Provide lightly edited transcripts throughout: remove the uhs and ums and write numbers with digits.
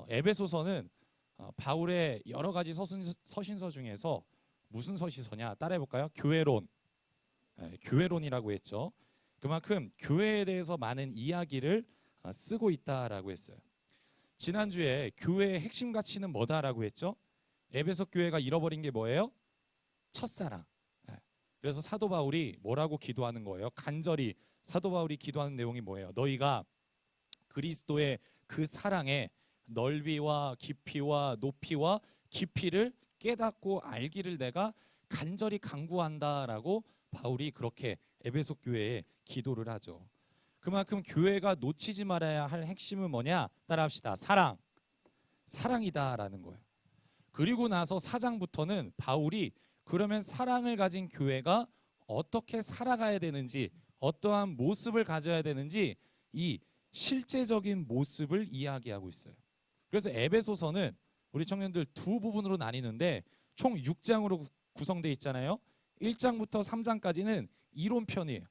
에베소서는 바울의 여러 가지 서신서 중에서 무슨 서신서냐 따라해 볼까요? 교회론, 교회론이라고 했죠. 그만큼 교회에 대해서 많은 이야기를 쓰고 있다라고 했어요. 지난주에 교회의 핵심 가치는 뭐다라고 했죠? 에베소 교회가 잃어버린 게 뭐예요? 첫사랑. 그래서 사도 바울이 뭐라고 기도하는 거예요? 간절히 사도 바울이 기도하는 내용이 뭐예요? 너희가 그리스도의 그 사랑의 넓이와 깊이와 높이와 깊이를 깨닫고 알기를 내가 간절히 간구한다라고 바울이 그렇게 에베소 교회에 기도를 하죠. 그만큼 교회가 놓치지 말아야 할 핵심은 뭐냐? 따라합시다. 사랑. 사랑이다라는 거예요. 그리고 나서 4장부터는 바울이 그러면 사랑을 가진 교회가 어떻게 살아가야 되는지, 어떠한 모습을 가져야 되는지 이 실제적인 모습을 이야기하고 있어요. 그래서 에베소서는 우리 청년들 두 부분으로 나뉘는데 총 6장으로 구성되어 있잖아요. 1장부터 3장까지는 이론편이에요.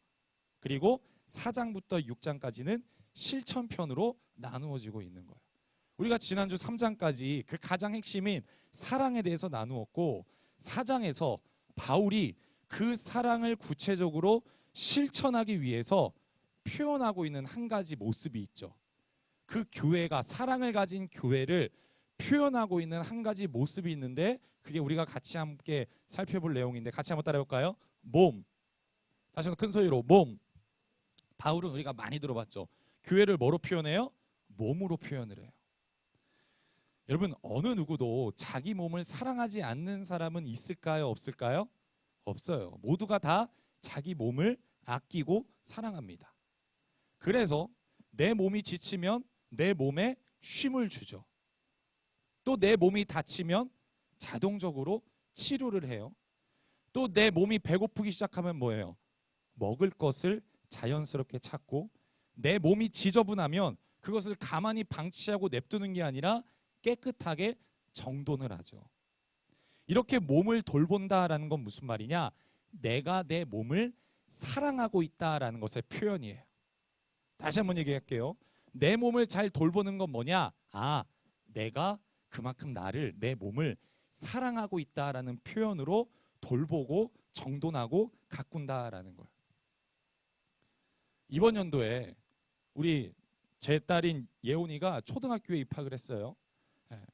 그리고 4장부터 6장까지는 실천편으로 나누어지고 있는 거예요. 우리가 지난주 3장까지 그 가장 핵심인 사랑에 대해서 나누었고 4장에서 바울이 그 사랑을 구체적으로 실천하기 위해서 표현하고 있는 한 가지 모습이 있죠. 그 교회가 사랑을 가진 교회를 표현하고 있는 한 가지 모습이 있는데 그게 우리가 같이 함께 살펴볼 내용인데 같이 한번 따라해볼까요? 몸. 다시 한번 큰 소리로 몸. 바울은 우리가 많이 들어봤죠. 교회를 뭐로 표현해요? 몸으로 표현을 해요. 여러분 어느 누구도 자기 몸을 사랑하지 않는 사람은 있을까요? 없을까요? 없어요. 모두가 다 자기 몸을 아끼고 사랑합니다. 그래서 내 몸이 지치면 내 몸에 쉼을 주죠. 또 내 몸이 다치면 자동적으로 치료를 해요. 또 내 몸이 배고프기 시작하면 뭐예요? 먹을 것을 자연스럽게 찾고 내 몸이 지저분하면 그것을 가만히 방치하고 냅두는 게 아니라 깨끗하게 정돈을 하죠. 이렇게 몸을 돌본다라는 건 무슨 말이냐? 내가 내 몸을 사랑하고 있다라는 것의 표현이에요. 다시 한번 얘기할게요. 내 몸을 잘 돌보는 건 뭐냐? 내가 그만큼 내 몸을 사랑하고 있다라는 표현으로 돌보고 정돈하고 가꾼다라는 거예요. 이번 연도에 우리 제 딸인 예원이가 초등학교에 입학을 했어요.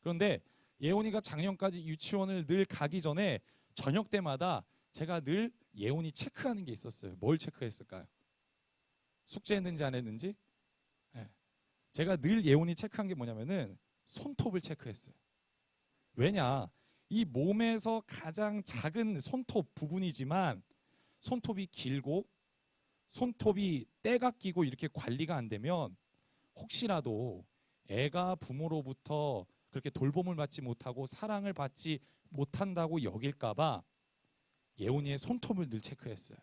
그런데 예원이가 작년까지 유치원을 늘 가기 전에 저녁 때마다 제가 늘 예원이 체크하는 게 있었어요. 뭘 체크했을까요? 숙제했는지 안 했는지? 제가 늘 예원이 체크한 게 뭐냐면은 손톱을 체크했어요. 왜냐? 이 몸에서 가장 작은 손톱 부분이지만 손톱이 길고 손톱이 때가 끼고 이렇게 관리가 안 되면 혹시라도 애가 부모로부터 그렇게 돌봄을 받지 못하고 사랑을 받지 못한다고 여길까봐 예원이의 손톱을 늘 체크했어요.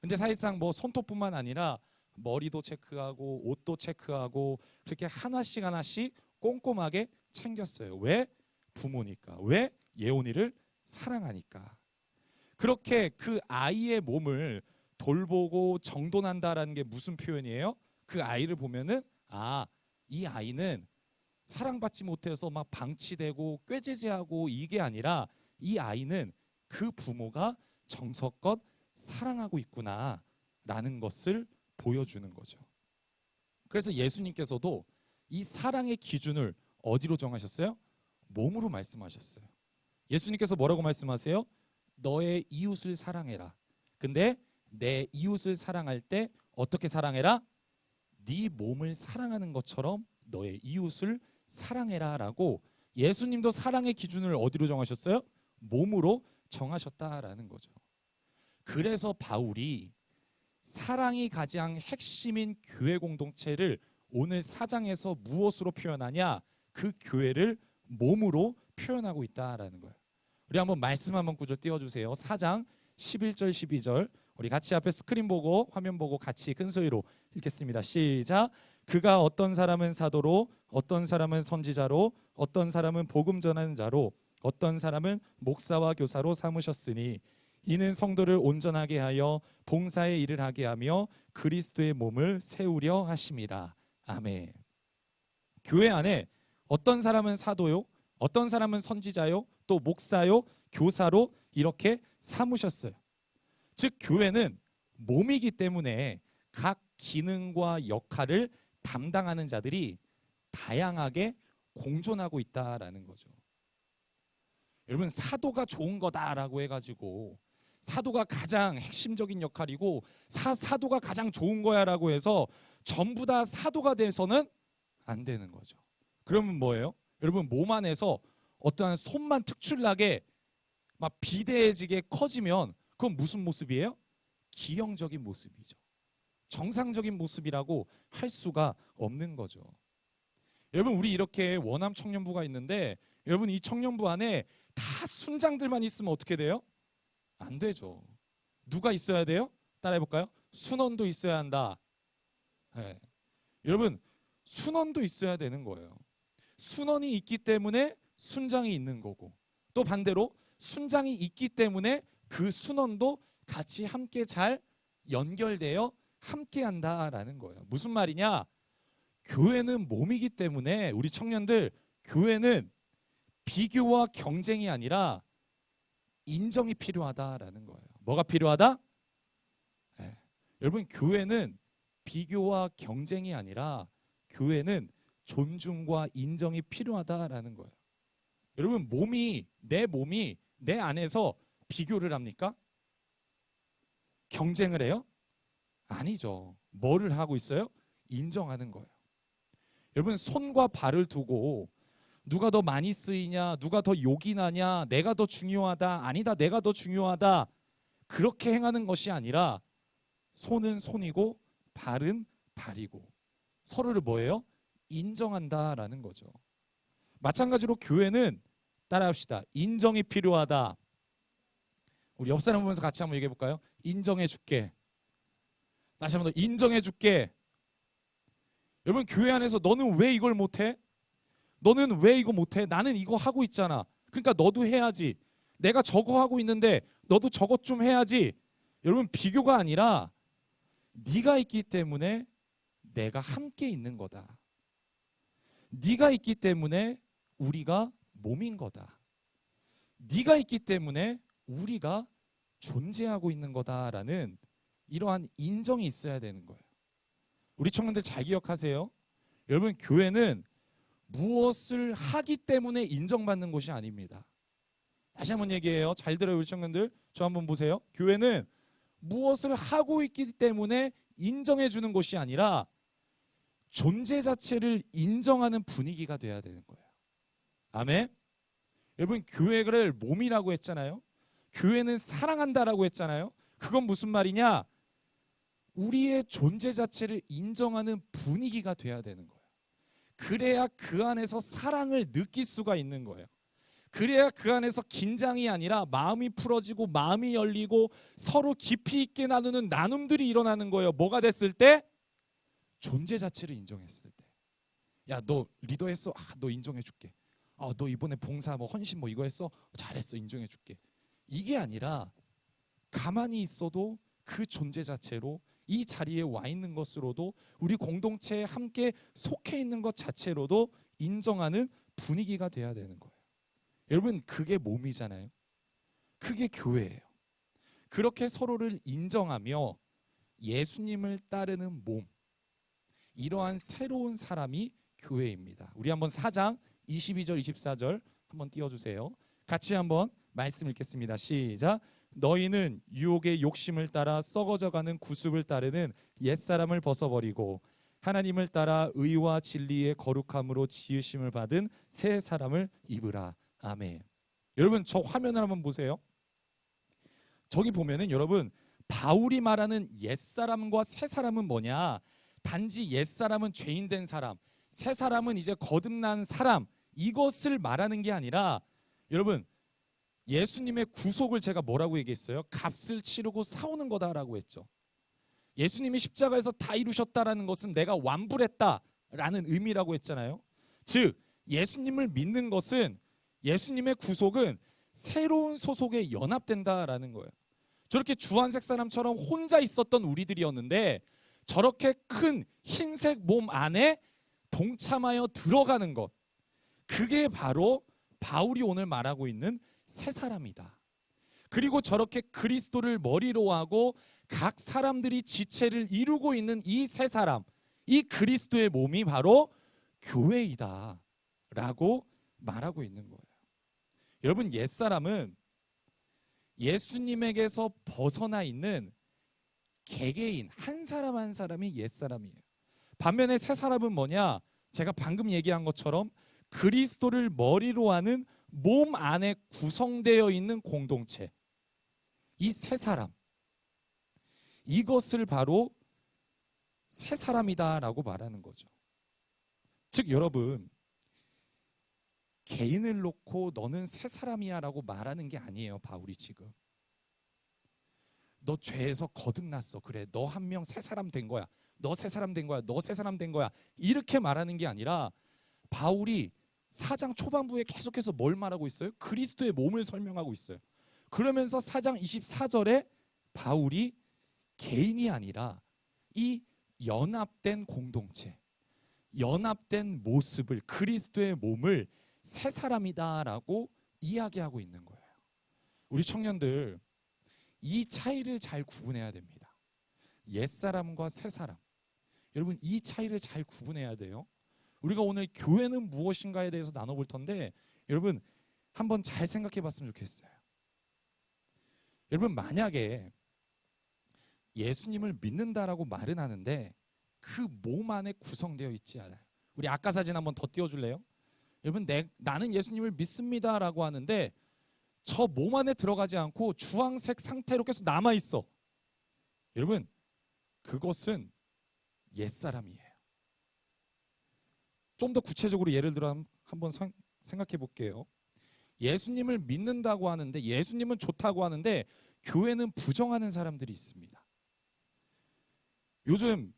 근데 사실상 뭐 손톱뿐만 아니라 머리도 체크하고 옷도 체크하고 그렇게 하나씩 하나씩 꼼꼼하게 챙겼어요. 왜? 부모니까. 왜? 예원이를 사랑하니까. 그렇게 그 아이의 몸을 돌보고 정돈한다라는 게 무슨 표현이에요? 그 아이를 보면은 이 아이는 사랑받지 못해서 막 방치되고 꾀죄죄하고 이게 아니라 이 아이는 그 부모가 정성껏 사랑하고 있구나라는 것을 보여주는 거죠. 그래서 예수님께서도 이 사랑의 기준을 어디로 정하셨어요? 몸으로 말씀하셨어요. 예수님께서 뭐라고 말씀하세요? 너의 이웃을 사랑해라. 근데 내 이웃을 사랑할 때 어떻게 사랑해라? 네 몸을 사랑하는 것처럼 너의 이웃을 사랑해라 라고 예수님도 사랑의 기준을 어디로 정하셨어요? 몸으로 정하셨다라는 거죠. 그래서 바울이 사랑이 가장 핵심인 교회 공동체를 오늘 4장에서 무엇으로 표현하냐? 그 교회를 몸으로 표현하고 있다라는 거예요. 우리 한번 말씀 한번 구절 띄워주세요. 4장 11절 12절 우리 같이 앞에 스크린 보고 화면 보고 같이 큰 소리로 읽겠습니다. 시작. 그가 어떤 사람은 사도로 어떤 사람은 선지자로 어떤 사람은 복음 전하는 자로 어떤 사람은 목사와 교사로 삼으셨으니 이는 성도를 온전하게 하여 봉사의 일을 하게 하며 그리스도의 몸을 세우려 하심이라. 아멘. 교회 안에 어떤 사람은 사도요, 어떤 사람은 선지자요, 또 목사요, 교사로 이렇게 삼으셨어요. 즉 교회는 몸이기 때문에 각 기능과 역할을 담당하는 자들이 다양하게 공존하고 있다라는 거죠. 여러분, 사도가 좋은 거다라고 해가지고 사도가 가장 핵심적인 역할이고 사도가 가장 좋은 거야라고 해서 전부 다 사도가 돼서는 안 되는 거죠. 그러면 뭐예요? 여러분, 몸 안에서 어떠한 손만 특출나게 막 비대해지게 커지면 그건 무슨 모습이에요? 기형적인 모습이죠. 정상적인 모습이라고 할 수가 없는 거죠. 여러분, 우리 이렇게 원암 청년부가 있는데 여러분, 이 청년부 안에 다 순장들만 있으면 어떻게 돼요? 안 되죠. 누가 있어야 돼요? 따라해볼까요? 순원도 있어야 한다. 네. 여러분, 순원도 있어야 되는 거예요. 순원이 있기 때문에 순장이 있는 거고, 또 반대로 순장이 있기 때문에 그 순원도 같이 함께 잘 연결되어 함께 한다라는 거예요. 무슨 말이냐? 교회는 몸이기 때문에 우리 청년들, 교회는 비교와 경쟁이 아니라 인정이 필요하다라는 거예요. 뭐가 필요하다? 네. 여러분, 교회는 비교와 경쟁이 아니라 교회는 존중과 인정이 필요하다라는 거예요. 여러분, 내 몸이 내 안에서 비교를 합니까? 경쟁을 해요? 아니죠. 뭐를 하고 있어요? 인정하는 거예요. 여러분, 손과 발을 두고 누가 더 많이 쓰이냐, 누가 더 욕이 나냐, 내가 더 중요하다, 아니다, 내가 더 중요하다, 그렇게 행하는 것이 아니라 손은 손이고 발은 발이고 서로를 뭐예요? 인정한다라는 거죠. 마찬가지로 교회는, 따라합시다, 인정이 필요하다. 우리 옆 사람 보면서 같이 한번 얘기해 볼까요? 인정해 줄게. 다시 한번 더, 인정해 줄게. 여러분, 교회 안에서 너는 왜 이걸 못해? 너는 왜 이거 못해? 나는 이거 하고 있잖아. 그러니까 너도 해야지. 내가 저거 하고 있는데 너도 저것 좀 해야지. 여러분, 비교가 아니라 네가 있기 때문에 내가 함께 있는 거다. 네가 있기 때문에 우리가 몸인 거다. 네가 있기 때문에 우리가 존재하고 있는 거다라는 이러한 인정이 있어야 되는 거예요. 우리 청년들 잘 기억하세요. 여러분, 교회는 무엇을 하기 때문에 인정받는 곳이 아닙니다. 다시 한번 얘기해요. 잘 들어요, 우리 청년들. 저 한번 보세요. 교회는 무엇을 하고 있기 때문에 인정해 주는 곳이 아니라 존재 자체를 인정하는 분위기가 돼야 되는 거예요. 아멘. 여러분, 교회를 몸이라고 했잖아요. 교회는 사랑한다라고 했잖아요. 그건 무슨 말이냐? 우리의 존재 자체를 인정하는 분위기가 돼야 되는 거예요. 그래야 그 안에서 사랑을 느낄 수가 있는 거예요. 그래야 그 안에서 긴장이 아니라 마음이 풀어지고 마음이 열리고 서로 깊이 있게 나누는 나눔들이 일어나는 거예요. 뭐가 됐을 때? 존재 자체를 인정했을 때. 야, 너 리더 했어? 너 인정해 줄게. 너 이번에 봉사 헌신 이거 했어? 잘했어, 인정해 줄게. 이게 아니라 가만히 있어도 그 존재 자체로, 이 자리에 와 있는 것으로도, 우리 공동체에 함께 속해 있는 것 자체로도 인정하는 분위기가 돼야 되는 거예요. 여러분, 그게 몸이잖아요. 그게 교회예요. 그렇게 서로를 인정하며 예수님을 따르는 몸, 이러한 새로운 사람이 교회입니다. 우리 한번 4장 22절 24절 한번 띄워주세요. 같이 한번 말씀 읽겠습니다. 시작. 너희는 유혹의 욕심을 따라 썩어져가는 구습을 따르는 옛사람을 벗어버리고 하나님을 따라 의와 진리의 거룩함으로 지으심을 받은 새 사람을 입으라. 아멘. 여러분, 저 화면을 한번 보세요. 저기 보면은 여러분, 바울이 말하는 옛사람과 새사람은 뭐냐? 단지 옛사람은 죄인된 사람, 새사람은 이제 거듭난 사람, 이것을 말하는 게 아니라, 여러분, 예수님의 구속을 제가 뭐라고 얘기했어요? 값을 치르고 사오는 거다라고 했죠. 예수님이 십자가에서 다 이루셨다라는 것은 내가 완불했다라는 의미라고 했잖아요. 즉, 예수님을 믿는 것은, 예수님의 구속은 새로운 소속에 연합된다라는 거예요. 저렇게 주한색 사람처럼 혼자 있었던 우리들이었는데 저렇게 큰 흰색 몸 안에 동참하여 들어가는 것, 그게 바로 바울이 오늘 말하고 있는 새 사람이다. 그리고 저렇게 그리스도를 머리로 하고 각 사람들이 지체를 이루고 있는 이 새 사람, 이 그리스도의 몸이 바로 교회이다 라고 말하고 있는 거예요. 여러분, 옛사람은 예수님에게서 벗어나 있는 개개인 한 사람 한 사람이 옛사람이에요. 반면에 새 사람은 뭐냐? 제가 방금 얘기한 것처럼 그리스도를 머리로 하는 몸 안에 구성되어 있는 공동체, 이 새 사람, 이것을 바로 새 사람이다라고 말하는 거죠. 즉 여러분, 개인을 놓고 너는 새 사람이야 라고 말하는 게 아니에요. 바울이 지금 너 죄에서 거듭났어, 그래, 너 한 명 새 사람 된 거야, 너 새 사람 된 거야, 너 새 사람 된 거야, 이렇게 말하는 게 아니라 바울이 4장 초반부에 계속해서 뭘 말하고 있어요? 그리스도의 몸을 설명하고 있어요. 그러면서 4장 24절에 바울이 개인이 아니라 이 연합된 공동체, 연합된 모습을, 그리스도의 몸을 새 사람이다라고 이야기하고 있는 거예요. 우리 청년들, 이 차이를 잘 구분해야 됩니다. 옛사람과 새사람, 여러분 이 차이를 잘 구분해야 돼요. 우리가 오늘 교회는 무엇인가에 대해서 나눠볼 텐데 여러분 한번 잘 생각해 봤으면 좋겠어요. 여러분, 만약에 예수님을 믿는다라고 말은 하는데 그 몸 안에 구성되어 있지 않아요. 우리 아까 사진 한번 더 띄워줄래요? 여러분, 나는 예수님을 믿습니다라고 하는데 저 몸 안에 들어가지 않고 주황색 상태로 계속 남아있어. 여러분, 그것은 옛사람이에요. 좀 더 구체적으로 예를 들어 한번 생각해 볼게요. 예수님을 믿는다고 하는데, 예수님은 좋다고 하는데 교회는 부정하는 사람들이 있습니다. 요즘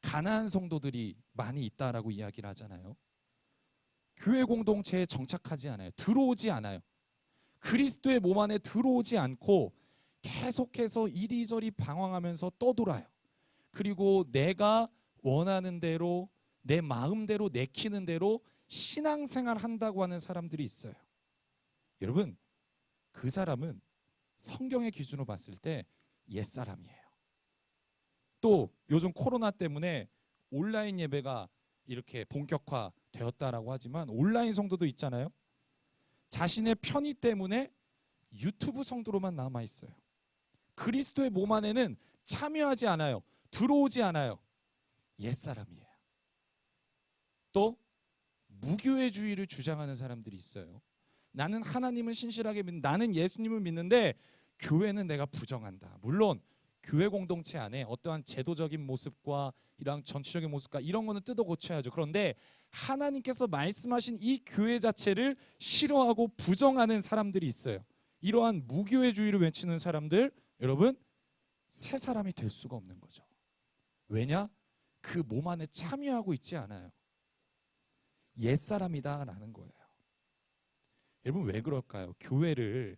가난한 성도들이 많이 있다라고 이야기를 하잖아요. 교회 공동체에 정착하지 않아요. 들어오지 않아요. 그리스도의 몸 안에 들어오지 않고 계속해서 이리저리 방황하면서 떠돌아요. 그리고 내가 원하는 대로, 내 마음대로, 내키는 대로 신앙생활 한다고 하는 사람들이 있어요. 여러분, 그 사람은 성경의 기준으로 봤을 때 옛사람이에요. 또 요즘 코로나 때문에 온라인 예배가 이렇게 본격화 되었다라고 하지만 온라인 성도도 있잖아요. 자신의 편의 때문에 유튜브 성도로만 남아 있어요. 그리스도의 몸 안에는 참여하지 않아요. 들어오지 않아요. 옛사람이에요. 또 무교회주의를 주장하는 사람들이 있어요. 나는 하나님을 신실하게 나는 예수님을 믿는데 교회는 내가 부정한다. 물론 교회 공동체 안에 어떠한 제도적인 모습과 이런 전체적인 모습과 이런 거는 뜯어 고쳐야죠. 그런데 하나님께서 말씀하신 이 교회 자체를 싫어하고 부정하는 사람들이 있어요. 이러한 무교회주의를 외치는 사람들, 여러분, 새 사람이 될 수가 없는 거죠. 왜냐? 그 몸 안에 참여하고 있지 않아요. 옛사람이다라는 거예요. 여러분, 왜 그럴까요? 교회를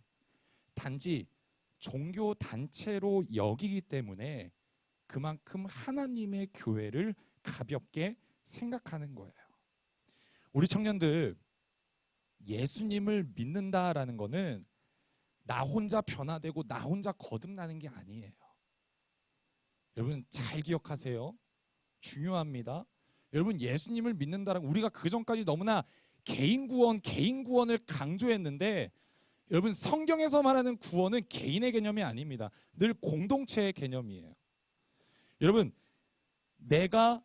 단지 종교 단체로 여기기 때문에 그만큼 하나님의 교회를 가볍게 생각하는 거예요. 우리 청년들, 예수님을 믿는다라는 거는 나 혼자 변화되고 나 혼자 거듭나는 게 아니에요. 여러분 잘 기억하세요. 중요합니다. 여러분, 예수님을 믿는다라는, 우리가 그 전까지 너무나 개인 구원을 강조했는데 여러분, 성경에서 말하는 구원은 개인의 개념이 아닙니다. 늘 공동체의 개념이에요. 여러분, 내가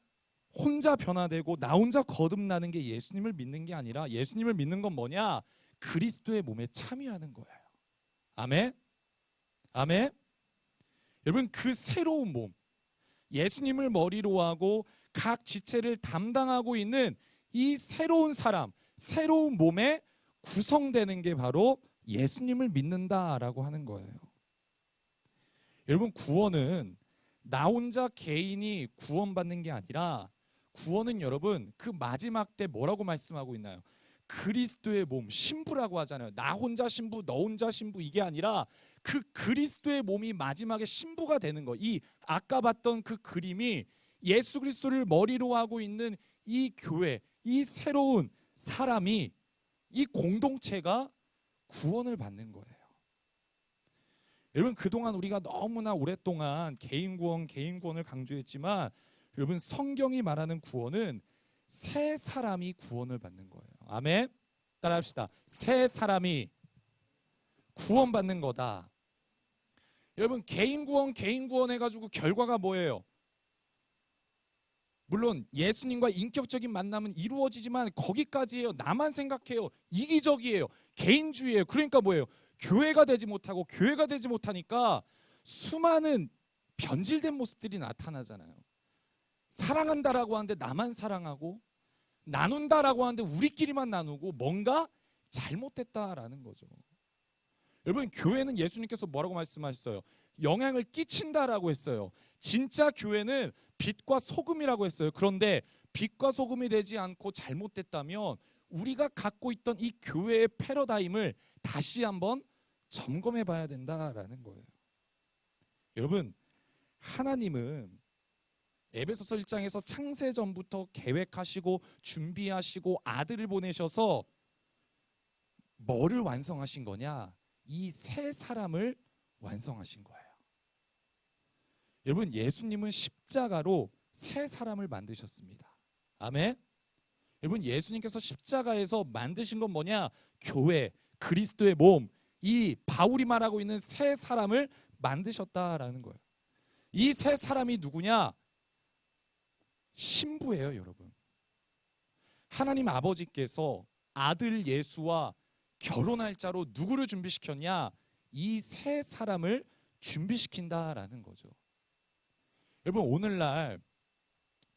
혼자 변화되고 나 혼자 거듭나는 게 예수님을 믿는 게 아니라, 예수님을 믿는 건 뭐냐? 그리스도의 몸에 참여하는 거예요. 아멘? 아멘? 여러분, 그 새로운 몸, 예수님을 머리로 하고 각 지체를 담당하고 있는 이 새로운 사람, 새로운 몸에 구성되는 게 바로 예수님을 믿는다라고 하는 거예요. 여러분, 구원은 나 혼자 개인이 구원받는 게 아니라, 구원은 여러분 그 마지막 때 뭐라고 말씀하고 있나요? 그리스도의 몸, 신부라고 하잖아요. 나 혼자 신부, 너 혼자 신부, 이게 아니라 그 그리스도의 몸이 마지막에 신부가 되는 거. 이 아까 봤던 그 그림이 예수 그리스도를 머리로 하고 있는 이 교회, 이 새로운 사람이, 이 공동체가 구원을 받는 거예요. 여러분, 그동안 우리가 너무나 오랫동안 개인 구원을 강조했지만, 여러분, 성경이 말하는 구원은 새 사람이 구원을 받는 거예요. 아멘. 따라합시다. 새 사람이 구원받는 거다. 여러분, 개인 구원 해가지고 결과가 뭐예요? 물론 예수님과 인격적인 만남은 이루어지지만 거기까지예요. 나만 생각해요. 이기적이에요. 개인주의예요. 그러니까 뭐예요? 교회가 되지 못하고, 교회가 되지 못하니까 수많은 변질된 모습들이 나타나잖아요. 사랑한다라고 하는데 나만 사랑하고, 나눈다라고 하는데 우리끼리만 나누고, 뭔가 잘못됐다라는 거죠. 여러분, 교회는 예수님께서 뭐라고 말씀하셨어요? 영향을 끼친다라고 했어요. 진짜 교회는 빛과 소금이라고 했어요. 그런데 빛과 소금이 되지 않고 잘못됐다면 우리가 갖고 있던 이 교회의 패러다임을 다시 한번 점검해 봐야 된다라는 거예요. 여러분, 하나님은 에베소서 1장에서 창세 전부터 계획하시고 준비하시고 아들을 보내셔서 뭐를 완성하신 거냐? 이 새 사람을 완성하신 거예요. 여러분, 예수님은 십자가로 새 사람을 만드셨습니다. 아멘. 여러분, 예수님께서 십자가에서 만드신 건 뭐냐? 교회, 그리스도의 몸, 이 바울이 말하고 있는 새 사람을 만드셨다라는 거예요. 이 새 사람이 누구냐? 신부예요, 여러분. 하나님 아버지께서 아들 예수와 결혼할 자로 누구를 준비시켰냐? 이 새 사람을 준비시킨다라는 거죠. 여러분, 오늘날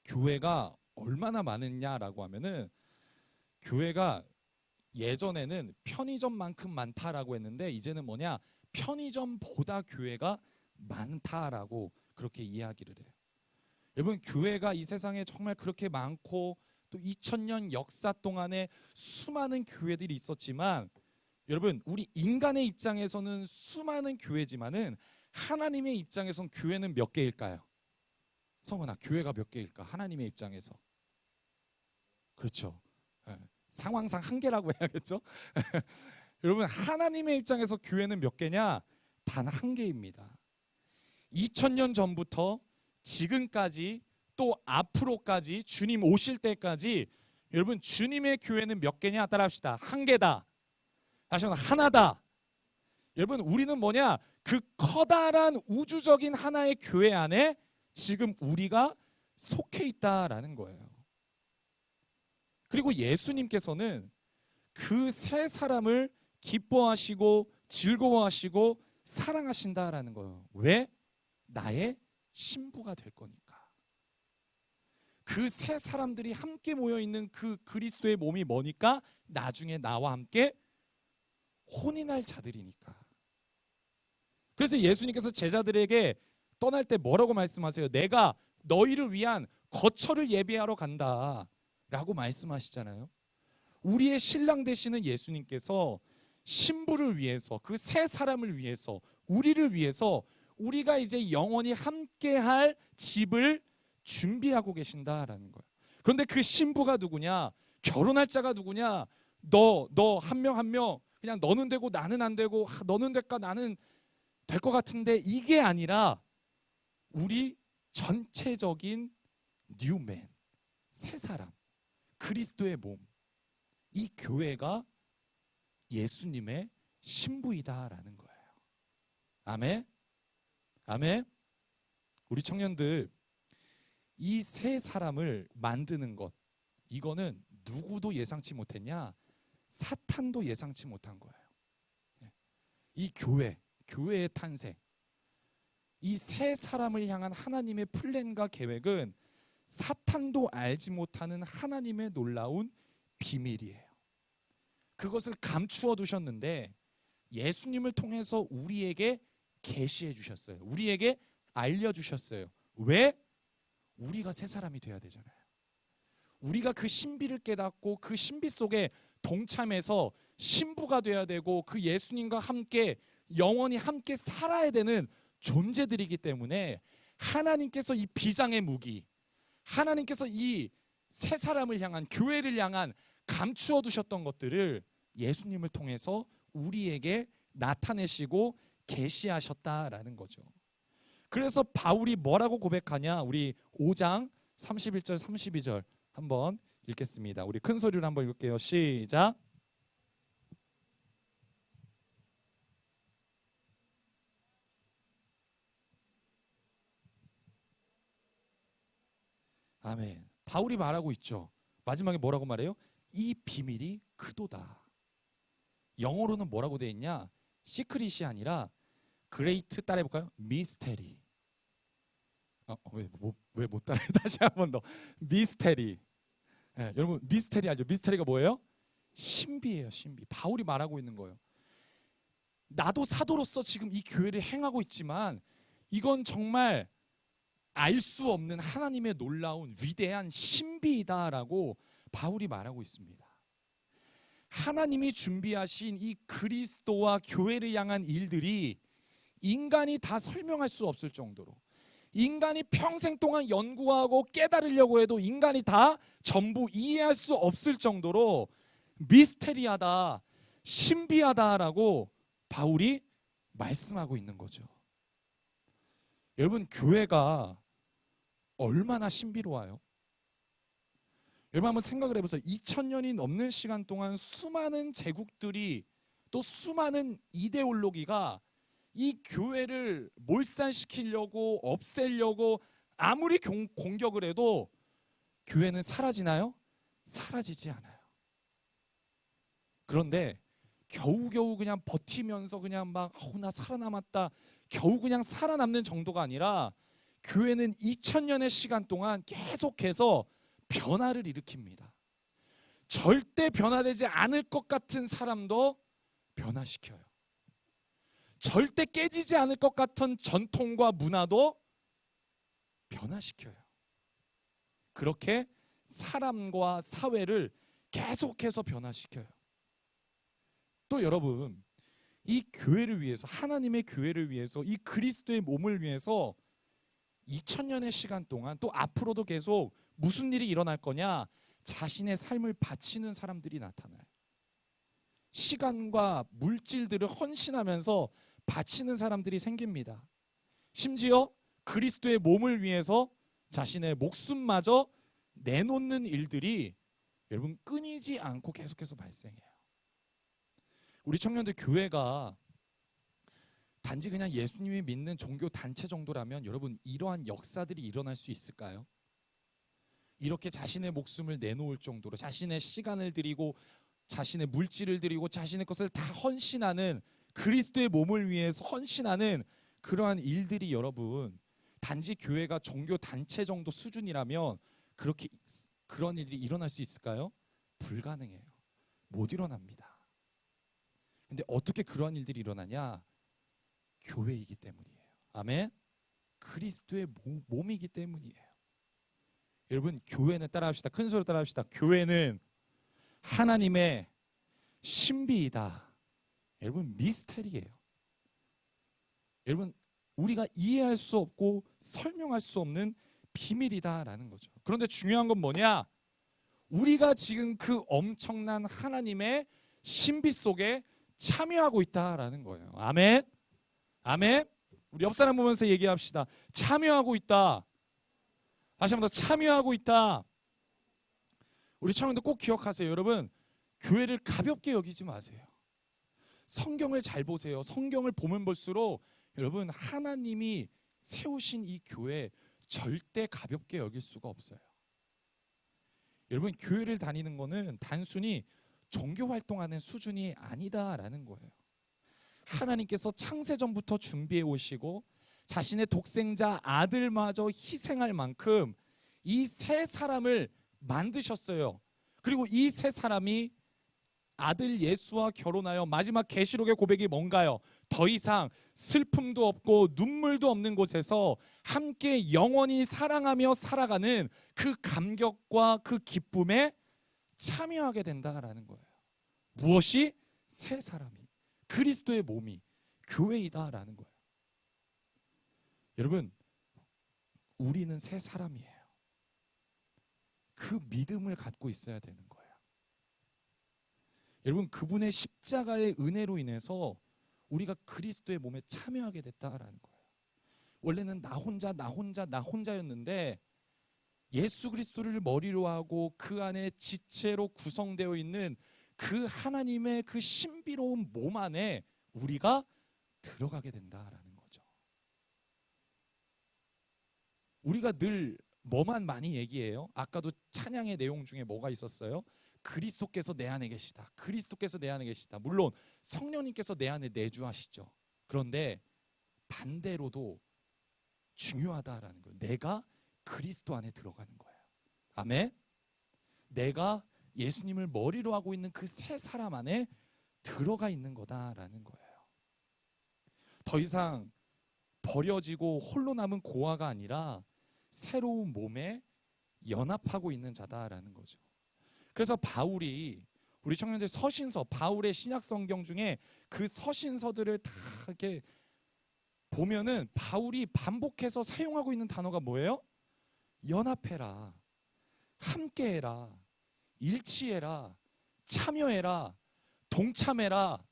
교회가 얼마나 많으냐라고 하면은, 교회가 예전에는 편의점만큼 많다라고 했는데 이제는 뭐냐? 편의점보다 교회가 많다라고 그렇게 이야기를 해요. 여러분, 교회가 이 세상에 정말 그렇게 많고 또 2000년 역사 동안에 수많은 교회들이 있었지만, 여러분, 우리 인간의 입장에서는 수많은 교회지만은 하나님의 입장에선 교회는 몇 개일까요? 성은아, 교회가 몇 개일까? 하나님의 입장에서. 그렇죠. 상황상 한 개라고 해야겠죠. 여러분, 하나님의 입장에서 교회는 몇 개냐? 단 한 개입니다. 2000년 전부터 지금까지 또 앞으로까지 주님 오실 때까지, 여러분, 주님의 교회는 몇 개냐? 따라합시다. 한 개다. 다시 한번, 하나다. 여러분, 우리는 뭐냐? 그 커다란 우주적인 하나의 교회 안에 지금 우리가 속해 있다라는 거예요. 그리고 예수님께서는 그 세 사람을 기뻐하시고 즐거워하시고 사랑하신다라는 거예요. 왜? 나의 신부가 될 거니까. 그 세 사람들이 함께 모여 있는 그 그리스도의 몸이 뭐니까? 나중에 나와 함께 혼인할 자들이니까. 그래서 예수님께서 제자들에게 떠날 때 뭐라고 말씀하세요? 내가 너희를 위한 거처를 예비하러 간다 라고 말씀하시잖아요. 우리의 신랑 되시는 예수님께서 신부를 위해서, 그 세 사람을 위해서, 우리를 위해서 우리가 이제 영원히 함께할 집을 준비하고 계신다라는 거예요. 그런데 그 신부가 누구냐? 결혼할 자가 누구냐? 너 한 명 한 명, 그냥 너는 되고 나는 안 되고, 너는 될까 나는 될 것 같은데, 이게 아니라 우리 전체적인 뉴맨, 새 사람, 그리스도의 몸, 이 교회가 예수님의 신부이다라는 거예요. 아멘. 아멘. 우리 청년들, 이 새 사람을 만드는 것, 이거는 누구도 예상치 못했냐? 사탄도 예상치 못한 거예요. 이 교회의 탄생, 이 새 사람을 향한 하나님의 플랜과 계획은 사탄도 알지 못하는 하나님의 놀라운 비밀이에요. 그것을 감추어 두셨는데 예수님을 통해서 우리에게 계시해 주셨어요. 우리에게 알려주셨어요. 왜? 우리가 새 사람이 돼야 되잖아요. 우리가 그 신비를 깨닫고 그 신비 속에 동참해서 신부가 돼야 되고, 그 예수님과 함께 영원히 함께 살아야 되는 존재들이기 때문에, 하나님께서 이 비장의 무기, 하나님께서 이 새 사람을 향한, 교회를 향한 감추어 두셨던 것들을 예수님을 통해서 우리에게 나타내시고 계시하셨다라는 거죠. 그래서 바울이 뭐라고 고백하냐? 우리 5장 31절 32절 한번 읽겠습니다. 우리 큰 소리로 한번 읽을게요. 시작. 아멘. 바울이 말하고 있죠. 마지막에 뭐라고 말해요? 이 비밀이 크도다. 영어로는 뭐라고 되어 있냐? 시크릿이 아니라 그레이트, 따라해볼까요? 미스테리. 왜 못 따라해? 다시 한 번 더. 미스테리. 네, 여러분 미스테리 알죠? 미스테리가 뭐예요? 신비예요. 신비. 바울이 말하고 있는 거예요. 나도 사도로서 지금 이 교회를 행하고 있지만 이건 정말 알 수 없는 하나님의 놀라운 위대한 신비이다라고 바울이 말하고 있습니다. 하나님이 준비하신 이 그리스도와 교회를 향한 일들이 인간이 다 설명할 수 없을 정도로, 인간이 평생 동안 연구하고 깨달으려고 해도 인간이 다 전부 이해할 수 없을 정도로 미스테리하다, 신비하다라고 바울이 말씀하고 있는 거죠. 여러분, 교회가 얼마나 신비로워요? 여러분 한번 생각을 해보세요. 2000년이 넘는 시간 동안 수많은 제국들이, 또 수많은 이데올로기가 이 교회를 몰살시키려고, 없애려고 아무리 공격을 해도 교회는 사라지나요? 사라지지 않아요. 그런데 겨우겨우 그냥 버티면서 그냥 막 나 살아남았다, 겨우 그냥 살아남는 정도가 아니라 교회는 2000년의 시간 동안 계속해서 변화를 일으킵니다. 절대 변화되지 않을 것 같은 사람도 변화시켜요. 절대 깨지지 않을 것 같은 전통과 문화도 변화시켜요. 그렇게 사람과 사회를 계속해서 변화시켜요. 또 여러분, 이 교회를 위해서, 하나님의 교회를 위해서, 이 그리스도의 몸을 위해서 2000년의 시간 동안, 또 앞으로도 계속 무슨 일이 일어날 거냐? 자신의 삶을 바치는 사람들이 나타나요. 시간과 물질들을 헌신하면서 바치는 사람들이 생깁니다. 심지어 그리스도의 몸을 위해서 자신의 목숨마저 내놓는 일들이 여러분 끊이지 않고 계속해서 발생해요. 우리 청년들, 교회가 단지 그냥 예수님이 믿는 종교 단체 정도라면 여러분 이러한 역사들이 일어날 수 있을까요? 이렇게 자신의 목숨을 내놓을 정도로, 자신의 시간을 드리고 자신의 물질을 드리고 자신의 것을 다 헌신하는, 그리스도의 몸을 위해서 헌신하는 그러한 일들이 여러분 단지 교회가 종교 단체 정도 수준이라면 그렇게 그런 일이 일어날 수 있을까요? 불가능해요. 못 일어납니다. 근데 어떻게 그러한 일들이 일어나냐? 교회이기 때문이에요. 아멘. 그리스도의 몸이기 때문이에요. 여러분, 교회는, 따라합시다. 큰 소리로 따라합시다. 교회는 하나님의 신비이다. 여러분, 미스테리예요. 여러분, 우리가 이해할 수 없고 설명할 수 없는 비밀이다라는 거죠. 그런데 중요한 건 뭐냐? 우리가 지금 그 엄청난 하나님의 신비 속에 참여하고 있다라는 거예요. 아멘. 아멘. 우리 옆 사람 보면서 얘기합시다. 참여하고 있다. 다시 한번 더, 참여하고 있다. 우리 청년들 꼭 기억하세요. 여러분, 교회를 가볍게 여기지 마세요. 성경을 잘 보세요. 성경을 보면 볼수록 여러분, 하나님이 세우신 이 교회 절대 가볍게 여길 수가 없어요. 여러분, 교회를 다니는 거는 단순히 종교 활동하는 수준이 아니다라는 거예요. 하나님께서 창세전부터 준비해 오시고 자신의 독생자 아들마저 희생할 만큼 이 세 사람을 만드셨어요. 그리고 이 세 사람이 아들 예수와 결혼하여 마지막 계시록의 고백이 뭔가요? 더 이상 슬픔도 없고 눈물도 없는 곳에서 함께 영원히 사랑하며 살아가는 그 감격과 그 기쁨에 참여하게 된다라는 거예요. 무엇이? 세 사람이, 그리스도의 몸이 교회이다라는 거예요. 여러분, 우리는 세 사람이에요. 그 믿음을 갖고 있어야 되는 거예요. 여러분, 그분의 십자가의 은혜로 인해서 우리가 그리스도의 몸에 참여하게 됐다라는 거예요. 원래는 나 혼자였는데 예수 그리스도를 머리로 하고 그 안에 지체로 구성되어 있는 그 하나님의 그 신비로운 몸 안에 우리가 들어가게 된다라는 거죠. 우리가 늘 뭐만 많이 얘기해요? 아까도 찬양의 내용 중에 뭐가 있었어요? 그리스도께서 내 안에 계시다. 그리스도께서 내 안에 계시다. 물론 성령님께서 내 안에 내주하시죠. 그런데 반대로도 중요하다라는 거예요. 내가 그리스도 안에 들어가는 거예요. 아멘. 내가 예수님을 머리로 하고 있는 그 새 사람 안에 들어가 있는 거다라는 거예요. 더 이상 버려지고 홀로 남은 고아가 아니라 새로운 몸에 연합하고 있는 자다라는 거죠. 그래서 바울이 우리 청년들 서신서, 바울의 신약 성경 중에 그 서신서들을 다 이렇게 보면은 바울이 반복해서 사용하고 있는 단어가 뭐예요? 연합해라, 함께해라, 일치해라, 참여해라, 동참해라.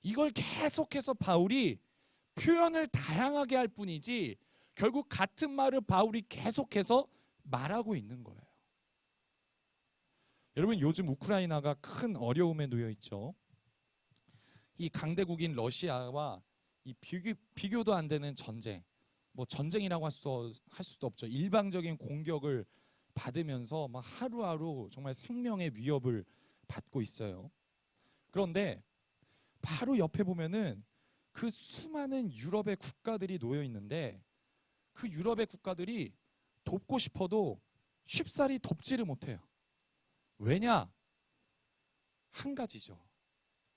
이걸 계속해서 바울이 표현을 다양하게 할 뿐이지 결국 같은 말을 바울이 계속해서 말하고 있는 거예요. 여러분, 요즘 우크라이나가 큰 어려움에 놓여 있죠. 이 강대국인 러시아와 이 비교도 안 되는 전쟁, 뭐 전쟁이라고 할 수도 없죠. 일방적인 공격을 받으면서 막 하루하루 정말 생명의 위협을 받고 있어요. 그런데 바로 옆에 보면은 그 수많은 유럽의 국가들이 놓여 있는데 그 유럽의 국가들이 돕고 싶어도 쉽사리 돕지를 못해요. 왜냐? 한 가지죠.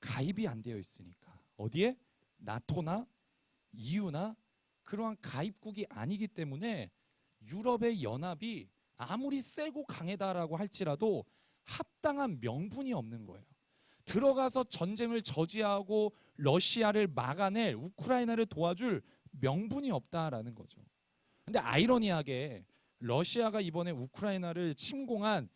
가입이 안 되어 있으니까. 어디에? 나토나 EU나 그러한 가입국이 아니기 때문에 유럽의 연합이 아무리 세고 강하다라고 할지라도 합당한 명분이 없는 거예요. 들어가서 전쟁을 저지하고 러시아를 막아낼, 우크라이나를 도와줄 명분이 없다라는 거죠. 근데 아이러니하게 러시아가 이번에 우크라이나를 침공한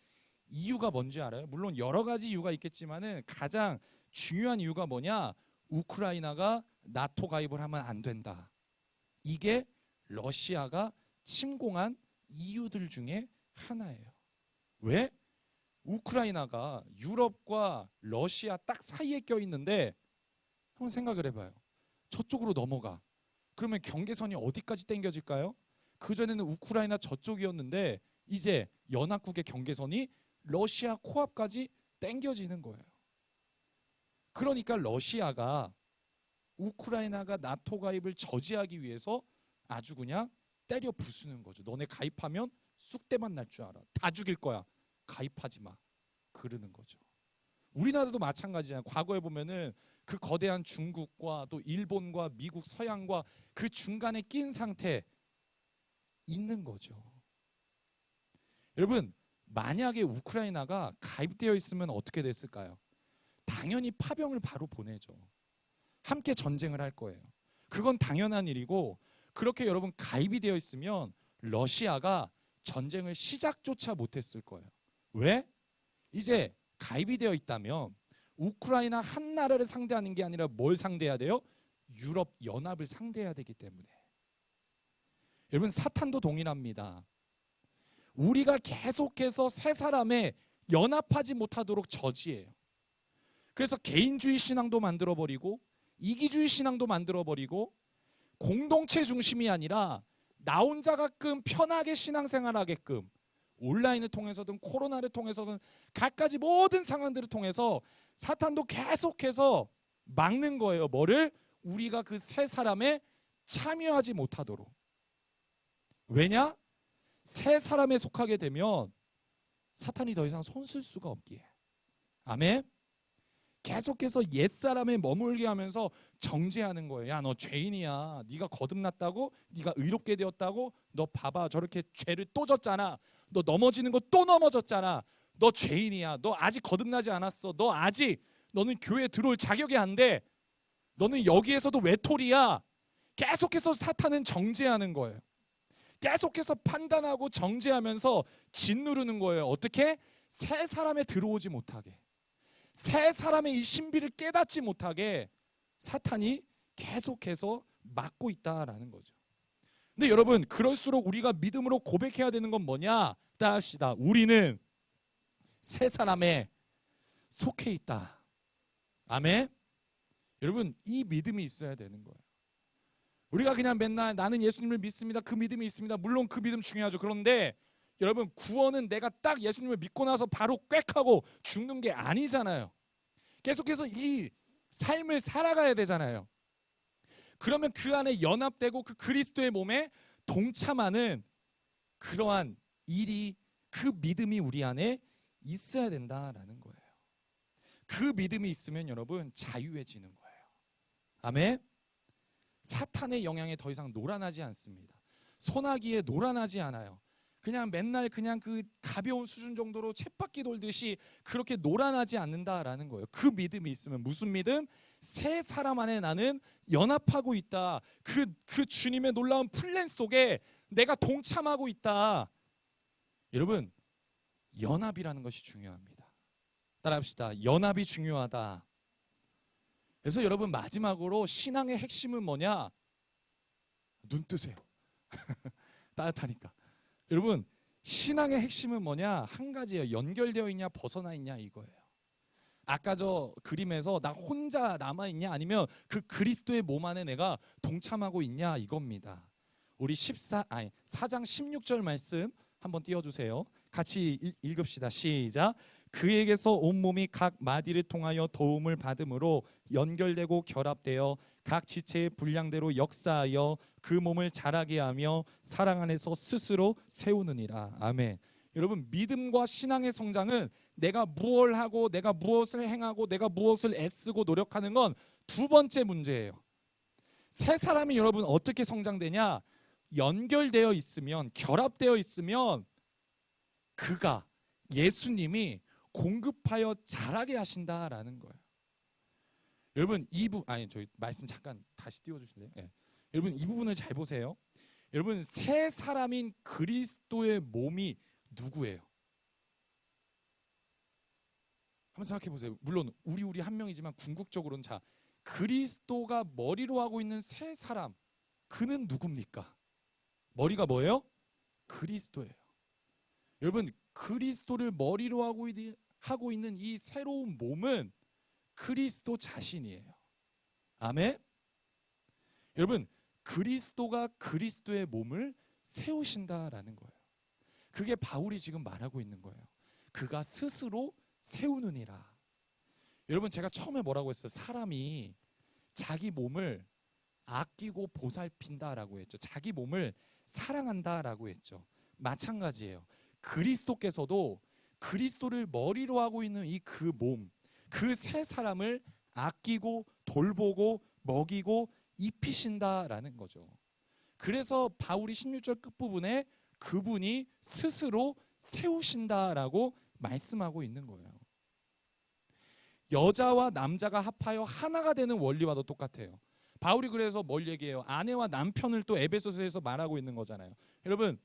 이유가 뭔지 알아요? 물론 여러 가지 이유가 있겠지만은 가장 중요한 이유가 뭐냐? 우크라이나가 나토 가입을 하면 안 된다. 이게 러시아가 침공한 이유들 중에 하나예요. 왜? 우크라이나가 유럽과 러시아 딱 사이에 껴 있는데 한번 생각을 해봐요. 저쪽으로 넘어가. 그러면 경계선이 어디까지 당겨질까요? 그전에는 우크라이나 저쪽이었는데 이제 연합국의 경계선이 러시아 코앞까지 당겨지는 거예요. 그러니까 러시아가 우크라이나가 나토 가입을 저지하기 위해서 아주 그냥 때려 부수는 거죠. 너네 가입하면 쑥대만 날 줄 알아. 다 죽일 거야. 가입하지 마. 그러는 거죠. 우리나라도 마찬가지잖아요. 과거에 보면은 그 거대한 중국과 또 일본과 미국, 서양과 그 중간에 낀 상태 있는 거죠. 여러분, 만약에 우크라이나가 가입되어 있으면 어떻게 됐을까요? 당연히 파병을 바로 보내죠. 함께 전쟁을 할 거예요. 그건 당연한 일이고, 그렇게 여러분 가입이 되어 있으면 러시아가 전쟁을 시작조차 못했을 거예요. 왜? 이제 가입이 되어 있다면 우크라이나 한 나라를 상대하는 게 아니라 뭘 상대해야 돼요? 유럽 연합을 상대해야 되기 때문에. 여러분, 사탄도 동일합니다. 우리가 계속해서 세 사람에 연합하지 못하도록 저지해요. 그래서 개인주의 신앙도 만들어버리고 이기주의 신앙도 만들어버리고 공동체 중심이 아니라 나 혼자 가끔 편하게 신앙생활하게끔 온라인을 통해서든 코로나를 통해서든 갖가지 모든 상황들을 통해서 사탄도 계속해서 막는 거예요. 뭐를? 우리가 그 세 사람에 참여하지 못하도록. 왜냐? 세 사람에 속하게 되면 사탄이 더 이상 손쓸 수가 없기에. 아멘? 계속해서 옛사람에 머물게 하면서 정죄하는 거예요. 야, 너 죄인이야. 네가 거듭났다고? 네가 의롭게 되었다고? 너 봐봐. 저렇게 죄를 또 졌잖아. 너 넘어지는 거 또 넘어졌잖아. 너 죄인이야. 너 아직 거듭나지 않았어. 너는 교회에 들어올 자격이 안 돼. 너는 여기에서도 외톨이야. 계속해서 사탄은 정죄하는 거예요. 계속해서 판단하고 정죄하면서 짓누르는 거예요. 어떻게? 새 사람에 들어오지 못하게. 새 사람의 이 신비를 깨닫지 못하게 사탄이 계속해서 막고 있다라는 거죠. 근데 여러분, 그럴수록 우리가 믿음으로 고백해야 되는 건 뭐냐? 따라합시다. 우리는 새 사람에 속해 있다. 아멘. 여러분, 이 믿음이 있어야 되는 거예요. 우리가 그냥 맨날 나는 예수님을 믿습니다, 그 믿음이 있습니다. 물론 그 믿음 중요하죠. 그런데 여러분, 구원은 내가 딱 예수님을 믿고 나서 바로 꽥 하고 죽는 게 아니잖아요. 계속해서 이 삶을 살아가야 되잖아요. 그러면 그 안에 연합되고 그 그리스도의 몸에 동참하는 그러한 일이, 그 믿음이 우리 안에 있어야 된다라는 거예요. 그 믿음이 있으면 여러분 자유해지는 거예요. 아멘. 사탄의 영향에 더 이상 놀아나지 않습니다. 소나기에 놀아나지 않아요. 그냥 맨날 그냥 그 가벼운 수준 정도로 쳇바퀴 돌듯이 그렇게 놀아나지 않는다라는 거예요. 그 믿음이 있으면, 무슨 믿음? 새 사람 안에 나는 연합하고 있다. 그 주님의 놀라운 플랜 속에 내가 동참하고 있다. 여러분, 연합이라는 것이 중요합니다. 따라합시다. 연합이 중요하다. 그래서 여러분, 마지막으로 신앙의 핵심은 뭐냐? 눈 뜨세요. 따뜻하니까. 여러분, 신앙의 핵심은 뭐냐? 한 가지예요. 연결되어 있냐, 벗어나 있냐, 이거예요. 아까 저 그림에서 나 혼자 남아있냐, 아니면 그 그리스도의 몸 안에 내가 동참하고 있냐, 이겁니다. 우리 4장 16절 말씀 한번 띄워주세요. 같이 읽읍시다. 시작. 그에게서 온몸이 각 마디를 통하여 도움을 받음으로 연결되고 결합되어 각 지체의 분량대로 역사하여 그 몸을 자라게 하며 사랑 안에서 스스로 세우느니라. 아멘. 여러분, 믿음과 신앙의 성장은 내가 무엇을 하고 내가 무엇을 행하고 내가 무엇을 애쓰고 노력하는 건 두 번째 문제예요. 새 사람이 여러분 어떻게 성장되냐? 연결되어 있으면, 결합되어 있으면 그가, 예수님이 공급하여 자라게 하신다라는 거예요. 여러분, 저희 말씀 잠깐 다시 띄워주실래요? 네. 여러분, 이 부분을 잘 보세요. 여러분, 새 사람인 그리스도의 몸이 누구예요? 한번 생각해 보세요. 물론 우리 한 명이지만 궁극적으로는, 자, 그리스도가 머리로 하고 있는 새 사람, 그는 누굽니까? 머리가 뭐예요? 그리스도예요. 여러분, 그리스도를 머리로 하고 있는 이 새로운 몸은 그리스도 자신이에요. 아멘. 여러분, 그리스도가 그리스도의 몸을 세우신다라는 거예요. 그게 바울이 지금 말하고 있는 거예요. 그가 스스로 세우느니라. 여러분, 제가 처음에 뭐라고 했어요? 사람이 자기 몸을 아끼고 보살핀다라고 했죠. 자기 몸을 사랑한다라고 했죠. 마찬가지예요. 그리스도께서도 그리스도를 머리로 하고 있는 이 그 몸, 그 새 사람을 아끼고 돌보고 먹이고 입히신다라는 거죠. 그래서 바울이 16절 끝부분에 그분이 스스로 세우신다라고 말씀하고 있는 거예요. 여자와 남자가 합하여 하나가 되는 원리와도 똑같아요. 바울이 그래서 뭘 얘기해요? 아내와 남편을 또 에베소서에서 말하고 있는 거잖아요. 여러분,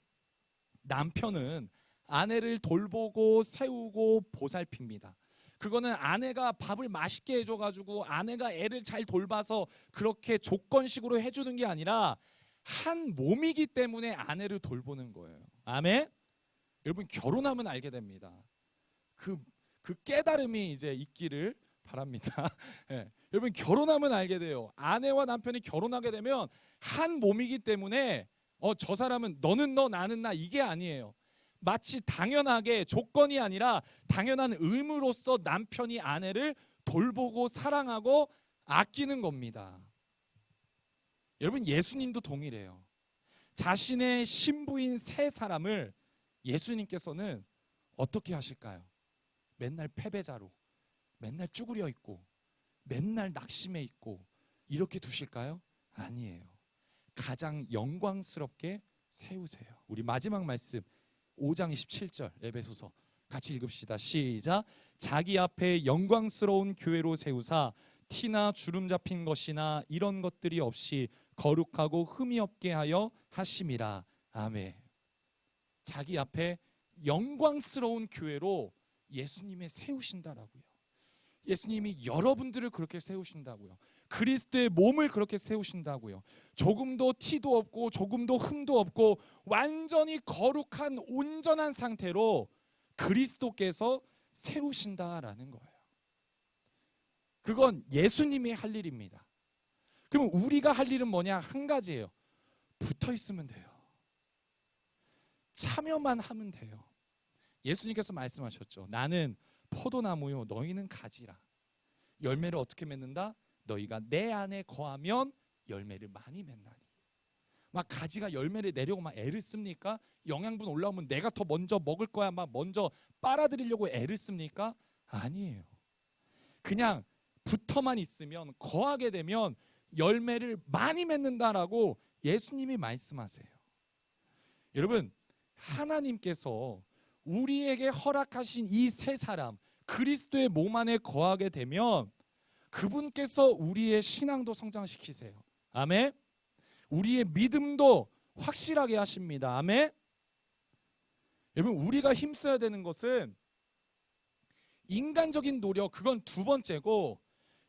남편은 아내를 돌보고 세우고 보살핍니다. 그거는 아내가 밥을 맛있게 해줘가지고 아내가 애를 잘 돌봐서 그렇게 조건식으로 해주는 게 아니라 한 몸이기 때문에 아내를 돌보는 거예요. 아멘? 여러분, 결혼하면 알게 됩니다. 그 깨달음이 이제 있기를 바랍니다. 네. 여러분, 결혼하면 알게 돼요. 아내와 남편이 결혼하게 되면 한 몸이기 때문에 저 사람은 너는 너 나는 나, 이게 아니에요. 마치 당연하게, 조건이 아니라 당연한 의무로서 남편이 아내를 돌보고 사랑하고 아끼는 겁니다. 여러분, 예수님도 동일해요. 자신의 신부인 새 사람을 예수님께서는 어떻게 하실까요? 맨날 패배자로, 맨날 쭈그려 있고, 맨날 낙심해 있고 이렇게 두실까요? 아니에요. 가장 영광스럽게 세우세요. 우리 마지막 말씀 5장 27절 에베소서 같이 읽읍시다. 시작. 자기 앞에 영광스러운 교회로 세우사 티나 주름 잡힌 것이나 이런 것들이 없이 거룩하고 흠이 없게 하여 하심이라. 아멘. 자기 앞에 영광스러운 교회로 예수님이 세우신다라고요. 예수님이 여러분들을 그렇게 세우신다고요. 그리스도의 몸을 그렇게 세우신다고요. 조금도 티도 없고 조금도 흠도 없고 완전히 거룩한 온전한 상태로 그리스도께서 세우신다라는 거예요. 그건 예수님이 할 일입니다. 그럼 우리가 할 일은 뭐냐? 한 가지예요. 붙어 있으면 돼요. 참여만 하면 돼요. 예수님께서 말씀하셨죠. 나는 포도나무요, 너희는 가지라. 열매를 어떻게 맺는다? 너희가 내 안에 거하면 열매를 많이 맺나니. 막 가지가 열매를 내려고 막 애를 씁니까? 영양분 올라오면 내가 더 먼저 먹을 거야, 막 먼저 빨아들이려고 애를 씁니까? 아니에요. 그냥 붙어만 있으면, 거하게 되면 열매를 많이 맺는다라고 예수님이 말씀하세요. 여러분, 하나님께서 우리에게 허락하신 이 세 사람, 그리스도의 몸 안에 거하게 되면 그분께서 우리의 신앙도 성장시키세요. 아멘. 우리의 믿음도 확실하게 하십니다. 아멘. 여러분, 우리가 힘써야 되는 것은 인간적인 노력, 그건 두 번째고,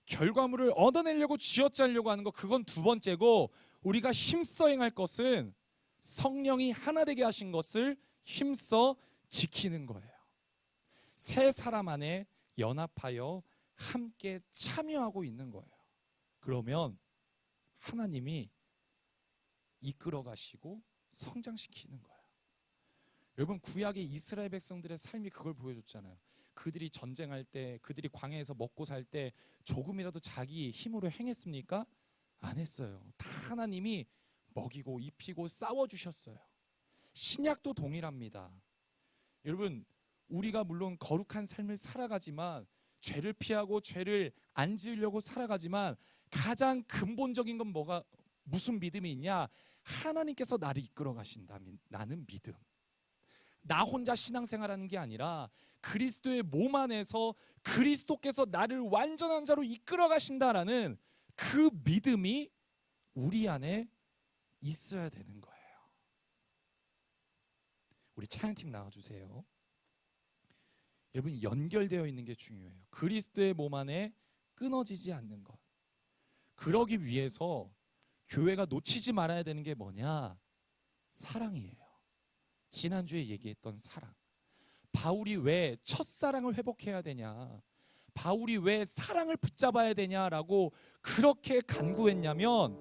결과물을 얻어내려고 쥐어짜려고 하는 거, 그건 두 번째고, 우리가 힘써 행할 것은 성령이 하나 되게 하신 것을 힘써 지키는 거예요. 세 사람 안에 연합하여 함께 참여하고 있는 거예요. 그러면 하나님이 이끌어 가시고 성장시키는 거예요. 여러분, 구약의 이스라엘 백성들의 삶이 그걸 보여줬잖아요. 그들이 전쟁할 때, 그들이 광야에서 먹고 살 때 조금이라도 자기 힘으로 행했습니까? 안 했어요. 다 하나님이 먹이고 입히고 싸워주셨어요. 신약도 동일합니다. 여러분, 우리가 물론 거룩한 삶을 살아가지만, 죄를 피하고 죄를 안 지으려고 살아가지만, 가장 근본적인 건 무슨 믿음이 있냐? 하나님께서 나를 이끌어 가신다는 믿음. 나 혼자 신앙생활하는 게 아니라 그리스도의 몸 안에서 그리스도께서 나를 완전한 자로 이끌어 가신다라는 그 믿음이 우리 안에 있어야 되는 거예요. 우리 찬양팀 나와주세요. 여러분, 연결되어 있는 게 중요해요. 그리스도의 몸 안에 끊어지지 않는 것. 그러기 위해서 교회가 놓치지 말아야 되는 게 뭐냐? 사랑이에요. 지난주에 얘기했던 사랑. 바울이 왜 첫사랑을 회복해야 되냐, 바울이 왜 사랑을 붙잡아야 되냐라고 그렇게 간구했냐면,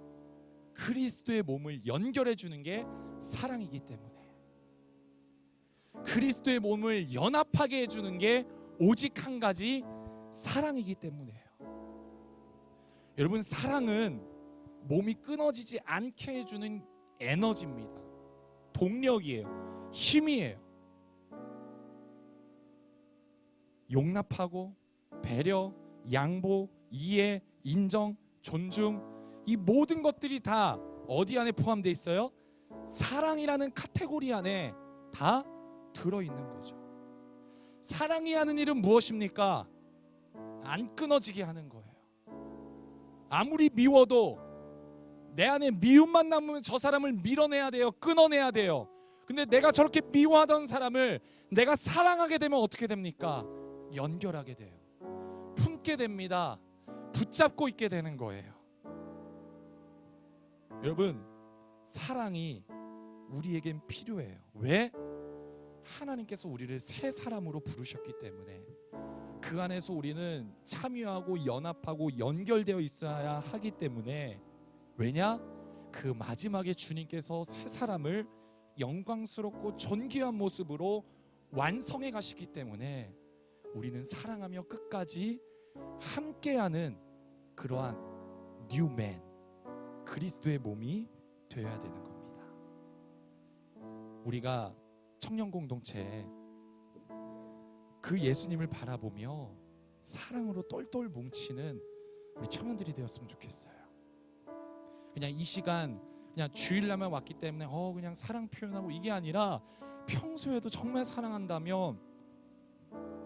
그리스도의 몸을 연결해 주는 게 사랑이기 때문에, 그리스도의 몸을 연합하게 해주는 게 오직 한 가지, 사랑이기 때문에요. 여러분, 사랑은 몸이 끊어지지 않게 해주는 에너지입니다. 동력이에요. 힘이에요. 용납하고 배려, 양보, 이해, 인정, 존중, 이 모든 것들이 다 어디 안에 포함되어 있어요? 사랑이라는 카테고리 안에 다 들어있는 거죠. 사랑이 하는 일은 무엇입니까? 안 끊어지게 하는 거예요. 아무리 미워도 내 안에 미움만 남으면 저 사람을 밀어내야 돼요. 끊어내야 돼요. 근데 내가 저렇게 미워하던 사람을 내가 사랑하게 되면 어떻게 됩니까? 연결하게 돼요. 품게 됩니다. 붙잡고 있게 되는 거예요. 여러분, 사랑이 우리에겐 필요해요. 왜? 하나님께서 우리를 새 사람으로 부르셨기 때문에, 그 안에서 우리는 참여하고 연합하고 연결되어 있어야 하기 때문에. 왜냐? 그 마지막에 주님께서 새 사람을 영광스럽고 존귀한 모습으로 완성해 가시기 때문에 우리는 사랑하며 끝까지 함께하는 그러한 뉴맨, 그리스도의 몸이 되어야 되는 겁니다. 우리가 청년 공동체에 그 예수님을 바라보며 사랑으로 똘똘 뭉치는 우리 청년들이 되었으면 좋겠어요. 그냥 이 시간 그냥 주일날만 왔기 때문에 그냥 사랑 표현하고, 이게 아니라 평소에도 정말 사랑한다면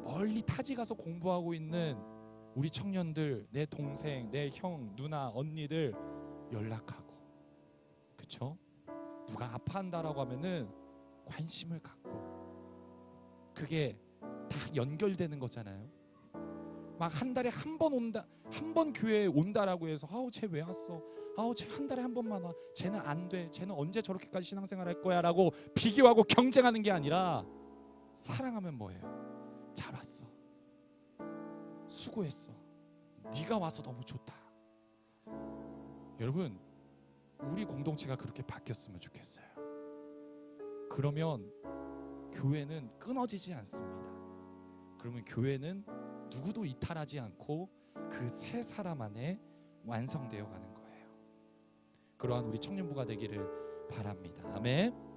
멀리 타지 가서 공부하고 있는 우리 청년들, 내 동생, 내 형, 누나, 언니들 연락하고, 그쵸? 누가 아파한다라고 하면은 관심을 갖고, 그게 다 연결되는 거잖아요. 막 한 달에 한 번 온다, 한 번 교회에 온다라고 해서 아우 쟤 왜 왔어? 아우 쟤 한 달에 한 번만 와. 쟤는 안 돼. 쟤는 언제 저렇게까지 신앙생활 할 거야라고 비교하고 경쟁하는 게 아니라 사랑하면 뭐예요? 잘 왔어. 수고했어. 네가 와서 너무 좋다. 여러분, 우리 공동체가 그렇게 바뀌었으면 좋겠어요. 그러면 교회는 끊어지지 않습니다. 그러면 교회는 누구도 이탈하지 않고 그 세 사람 안에 완성되어 가는 거예요. 그러한 우리 청년부가 되기를 바랍니다. 아멘.